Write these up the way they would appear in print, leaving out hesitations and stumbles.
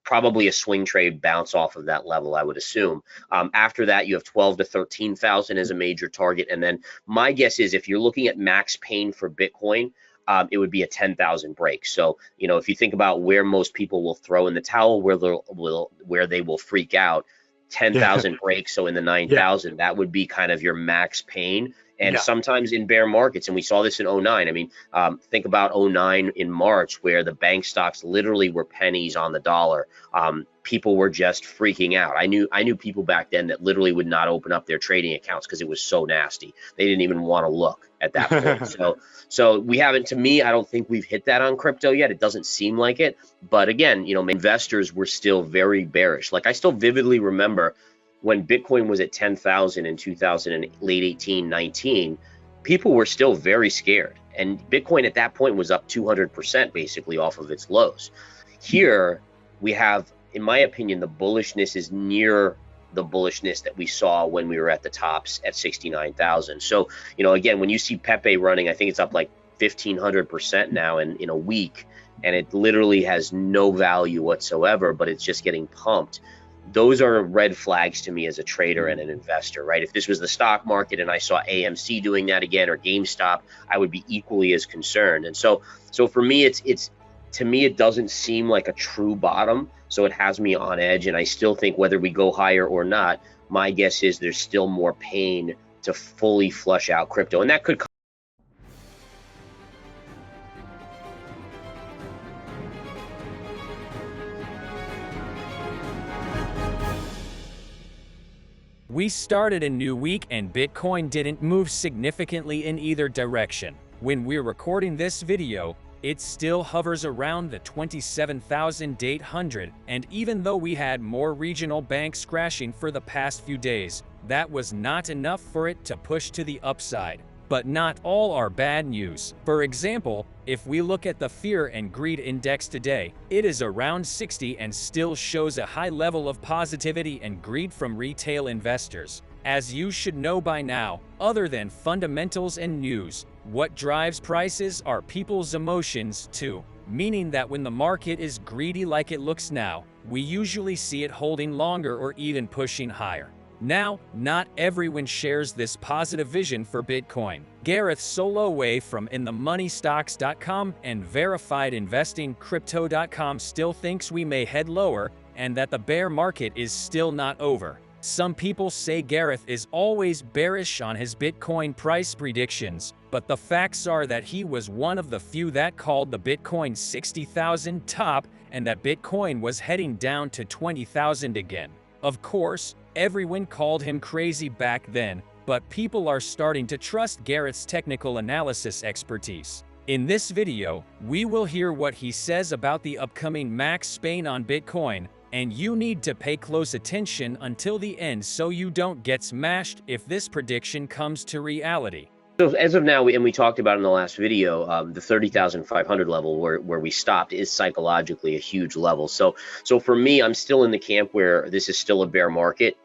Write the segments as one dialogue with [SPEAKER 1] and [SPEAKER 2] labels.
[SPEAKER 1] probably a swing trade bounce off of that level, I would assume. After that, you have 12 to 13,000 as a major target. And then my guess is if you're looking at max pain for Bitcoin, it would be a 10,000 break. So, if you think about where most people will throw in the towel, where they will freak out, 10,000 breaks. So in the 9,000, that would be kind of your max pain. And sometimes in bear markets, and we saw this in '09. I mean, think about '09 in March, where the bank stocks literally were pennies on the dollar. People were just freaking out. I knew people back then that literally would not open up their trading accounts because it was so nasty. They didn't even want to look at that point. So we haven't. To me, I don't think we've hit that on crypto yet. It doesn't seem like it. But again, investors were still very bearish. Like I still vividly remember when Bitcoin was at 10,000 in 2000 and late 18, 19, people were still very scared. And Bitcoin at that point was up 200% basically off of its lows. Here we have, in my opinion, the bullishness is near the bullishness that we saw when we were at the tops at 69,000. So, again, when you see Pepe running, I think it's up like 1,500% now in a week, and it literally has no value whatsoever, but it's just getting pumped. Those are red flags to me as a trader and an investor, right? If this was the stock market and I saw AMC doing that again or GameStop, I would be equally as concerned. And so for me, to me, it doesn't seem like a true bottom. So it has me on edge. And I still think whether we go higher or not, my guess is there's still more pain to fully flush out crypto. And that could come.
[SPEAKER 2] We started a new week and Bitcoin didn't move significantly in either direction. When we're recording this video, it still hovers around the 27,800, and even though we had more regional banks crashing for the past few days, that was not enough for it to push to the upside. But not all are bad news. For example, if we look at the Fear and Greed Index today, it is around 60 and still shows a high level of positivity and greed from retail investors. As you should know by now, other than fundamentals and news, what drives prices are people's emotions too. Meaning that when the market is greedy like it looks now, we usually see it holding longer or even pushing higher. Now, not everyone shares this positive vision for Bitcoin. Gareth Soloway from InTheMoneyStocks.com and VerifiedInvestingCrypto.com still thinks we may head lower and that the bear market is still not over. Some people say Gareth is always bearish on his Bitcoin price predictions, but the facts are that he was one of the few that called the Bitcoin 60,000 top and that Bitcoin was heading down to 20,000 again. Of course, everyone called him crazy back then, but people are starting to trust Gareth's technical analysis expertise. In this video, we will hear what he says about the upcoming max pain on Bitcoin, and you need to pay close attention until the end so you don't get smashed if this prediction comes to reality.
[SPEAKER 1] So as of now, and we talked about in the last video, the 30,500 level where we stopped is psychologically a huge level. So for me, I'm still in the camp where this is still a bear market.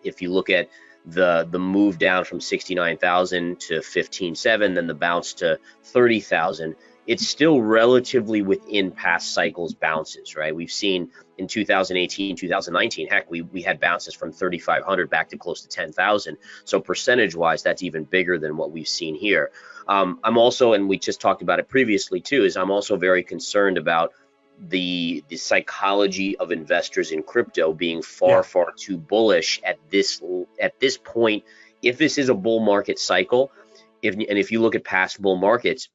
[SPEAKER 1] If you look at the move down from 69,000 to 15.7, then the bounce to 30,000, it's still relatively within past cycles bounces, right? We've seen in 2018, 2019, heck, we had bounces from 3,500 back to close to 10,000. So percentage-wise, that's even bigger than what we've seen here. I'm also, and we just talked about it previously too, is I'm also very concerned about the psychology of investors in crypto being far too bullish at this point. If this is a bull market cycle, if you look at past bull markets,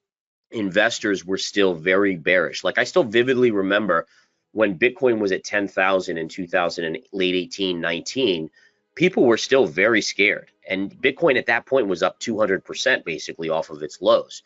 [SPEAKER 1] investors were still very bearish. Like I still vividly remember when Bitcoin was at 10,000 in 2000 and late 18, 19, people were still very scared. And Bitcoin at that point was up 200% basically off of its lows.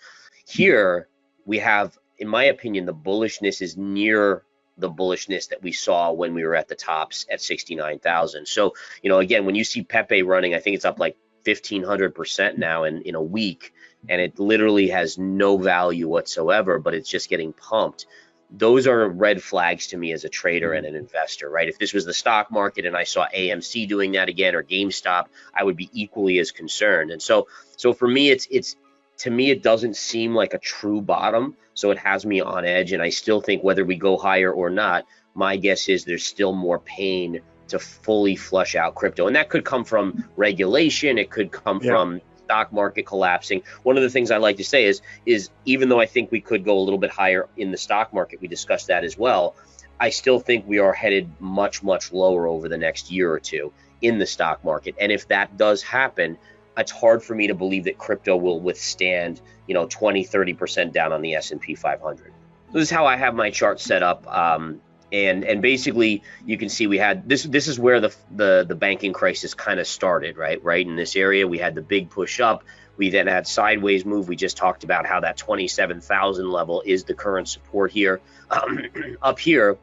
[SPEAKER 1] Here we have, in my opinion, the bullishness is near the bullishness that we saw when we were at the tops at 69,000. So, again, when you see Pepe running, I think it's up like 1,500% now in a week, and it literally has no value whatsoever, but it's just getting pumped. Those are red flags to me as a trader and an investor, right? If this was the stock market and I saw AMC doing that again or GameStop, I would be equally as concerned. And so for me, to me, it doesn't seem like a true bottom. So it has me on edge. And I still think whether we go higher or not, my guess is there's still more pain to fully flush out crypto. And that could come from regulation. It could come from stock market collapsing. One of the things I like to say is even though I think we could go a little bit higher in the stock market, we discussed that as well, I still think we are headed much, much lower over the next year or two in the stock market. And if that does happen, it's hard for me to believe that crypto will withstand, 20, 30% down on the S&P 500. So this is how I have my chart set up. And basically you can see we had this is where the banking crisis kind of started, right in this area. We had the big push up, we then had sideways move. We just talked about how that 27,000 level is the current support here. Up here,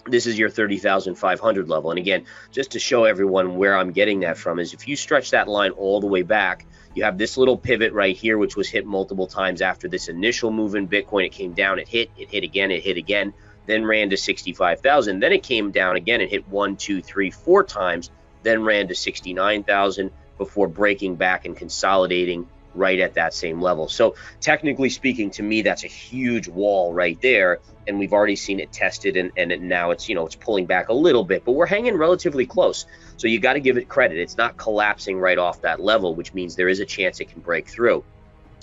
[SPEAKER 1] this is your 30,500 level. And again, just to show everyone where I'm getting that from is if you stretch that line all the way back, you have this little pivot right here, which was hit multiple times after this initial move in Bitcoin. It came down, it hit again, then ran to 65,000. Then it came down again and hit 1, 2, 3, 4 times, then ran to 69,000 before breaking back and consolidating right at that same level. So technically speaking, to me, that's a huge wall right there. And we've already seen it tested, and now it's, it's pulling back a little bit, but we're hanging relatively close. So you got to give it credit. It's not collapsing right off that level, which means there is a chance it can break through.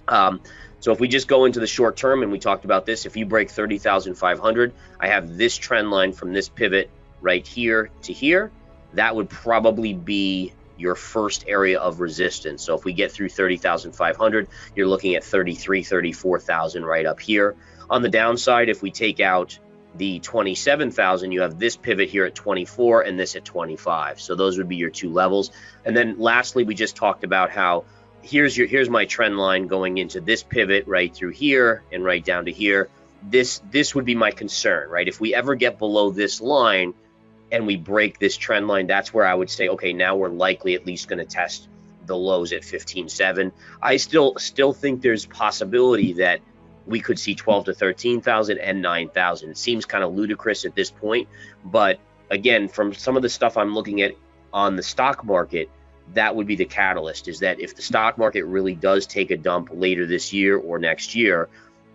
[SPEAKER 1] So if we just go into the short term, and we talked about this, if you break 30,500, I have this trend line from this pivot right here to here. That would probably be your first area of resistance. So if we get through 30,500, you're looking at 33, 34,000 right up here. On the downside, if we take out the 27,000, you have this pivot here at 24 and this at 25. So those would be your two levels. And then lastly, we just talked about how here's my trend line going into this pivot right through here and right down to here. This would be my concern, right? If we ever get below this line and we break this trend line, that's where I would say, okay, now we're likely at least going to test the lows at 15.7. I still think there's possibility that we could see 12 to 13,000 and 9,000. It seems kind of ludicrous at this point, but again, from some of the stuff I'm looking at on the stock market, that would be the catalyst, is that if the stock market really does take a dump later this year or next year,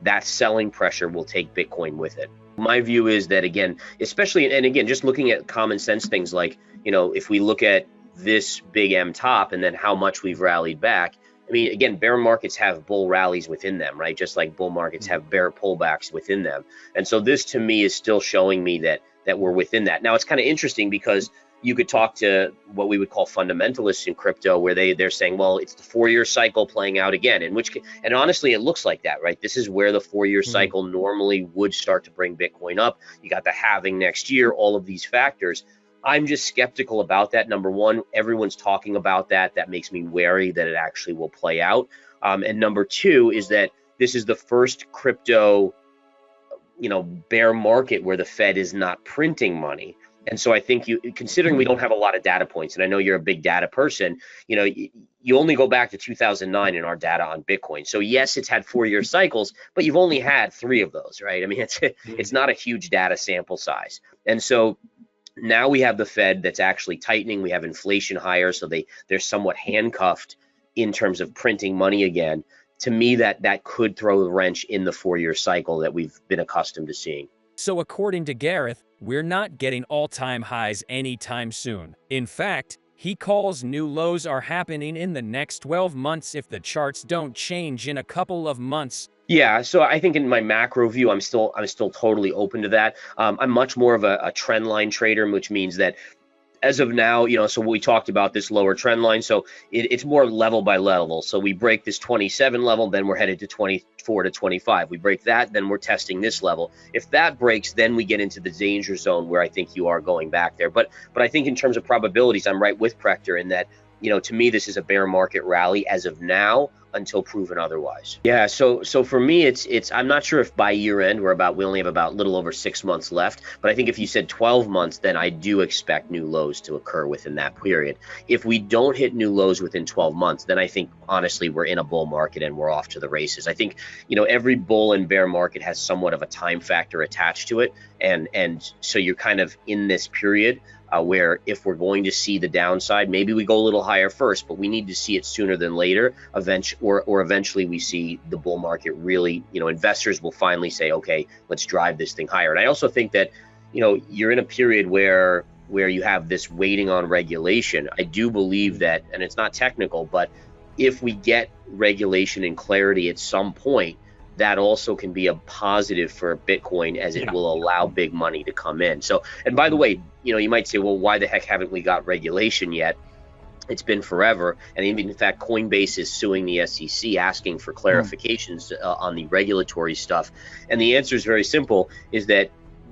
[SPEAKER 1] that selling pressure will take Bitcoin with it. My view is that, again, especially, and again, just looking at common sense things like, if we look at this big M top and then how much we've rallied back, I mean, again, bear markets have bull rallies within them, right? Just like bull markets have bear pullbacks within them. And so this to me is still showing me that we're within that. Now, it's kind of interesting because you could talk to what we would call fundamentalists in crypto, where they're saying, well, it's the 4-year cycle playing out again, and honestly, it looks like that, right? This is where the 4-year cycle normally would start to bring Bitcoin up. You got the halving next year, all of these factors. I'm just skeptical about that. Number one, everyone's talking about that. That makes me wary that it actually will play out. And number two is that this is the first crypto, bear market where the Fed is not printing money. And so I think considering we don't have a lot of data points, and I know you're a big data person, you only go back to 2009 in our data on Bitcoin. So yes, it's had 4-year cycles, but you've only had 3 of those, right? I mean, it's not a huge data sample size. And so now we have the Fed that's actually tightening. We have inflation higher, so they're somewhat handcuffed in terms of printing money again. To me, that could throw a wrench in the 4-year cycle that we've been accustomed to seeing.
[SPEAKER 2] So according to Gareth, we're not getting all-time highs anytime soon. In fact, he calls new lows are happening in the next 12 months if the charts don't change in a couple of months.
[SPEAKER 1] Yeah, so I think in my macro view, I'm still totally open to that. I'm much more of a trend line trader, which means that as of now, so we talked about this lower trend line, so it's more level by level. So we break this 27 level, then we're headed to 24 to 25. We break that, then we're testing this level. If that breaks, then we get into the danger zone where I think you are going back there. But I think in terms of probabilities, I'm right with Prector in that, to me, this is a bear market rally as of now until proven otherwise. Yeah, so for me, it's I'm not sure if by year end we only have about a little over 6 months left, but I think if you said 12 months, then I do expect new lows to occur within that period. If we don't hit new lows within 12 months, then I think honestly we're in a bull market and we're off to the races. I think every bull and bear market has somewhat of a time factor attached to it, and so you're kind of in this period where if we're going to see the downside, maybe we go a little higher first, but we need to see it sooner than later. Eventually we see the bull market really, investors will finally say, okay, let's drive this thing higher. And I also think that, you're in a period where you have this waiting on regulation. I do believe that, and it's not technical, but if we get regulation and clarity at some point, that also can be a positive for Bitcoin, as it will allow big money to come in. So, and by the way, you might say, well, why the heck haven't we got regulation yet? It's been forever. And even, in fact, Coinbase is suing the SEC, asking for clarifications on the regulatory stuff. And the answer is very simple, is that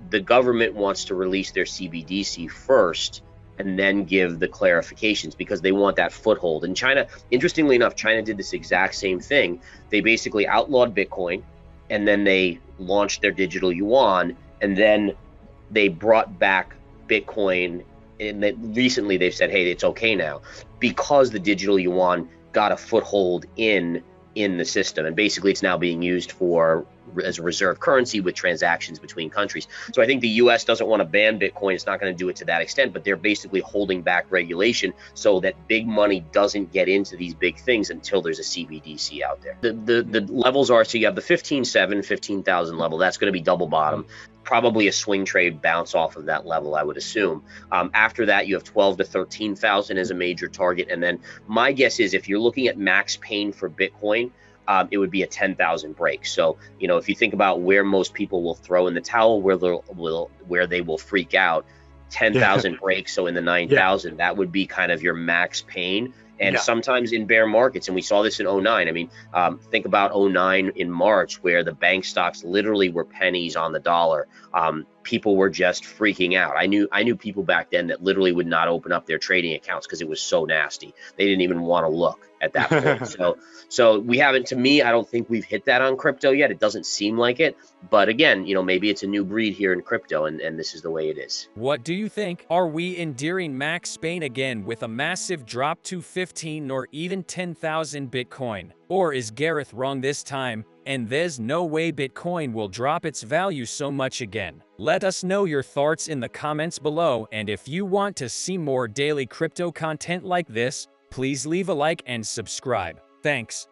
[SPEAKER 1] the government wants to release their CBDC first and then give the clarifications, because they want that foothold. And China, interestingly enough, China did this exact same thing. They basically outlawed Bitcoin, and then they launched their digital yuan, and then they brought back Bitcoin. And recently they've said, hey, it's okay now, because the digital yuan got a foothold in the system, and basically it's now being used as a reserve currency with transactions between countries. So I think the US doesn't want to ban Bitcoin. It's not going to do it to that extent, but they're basically holding back regulation so that big money doesn't get into these big things until there's a CBDC out there. The levels are, so you have the 15,700, 15,000 level. That's going to be double bottom. Probably a swing trade bounce off of that level, I would assume. After that, you have 12 to 13,000 as a major target. And then my guess is, if you're looking at max pain for Bitcoin, it would be a 10,000 break. So, if you think about where most people will throw in the towel, where they will freak out, 10,000 breaks. So in the 9,000, that would be kind of your max pain. And sometimes in bear markets, and we saw this in 09. I mean, think about 09 in March, where the bank stocks literally were pennies on the dollar. People were just freaking out. I knew people back then that literally would not open up their trading accounts because it was so nasty. They didn't even want to look at that point. So we haven't, to me, I don't think we've hit that on crypto yet. It doesn't seem like it. But again, maybe it's a new breed here in crypto, and this is the way it is.
[SPEAKER 2] What do you think? Are we enduring max pain again with a massive drop to 15 or even 10,000 Bitcoin? Or is Gareth wrong this time, and there's no way Bitcoin will drop its value so much again? Let us know your thoughts in the comments below, and if you want to see more daily crypto content like this, please leave a like and subscribe. Thanks.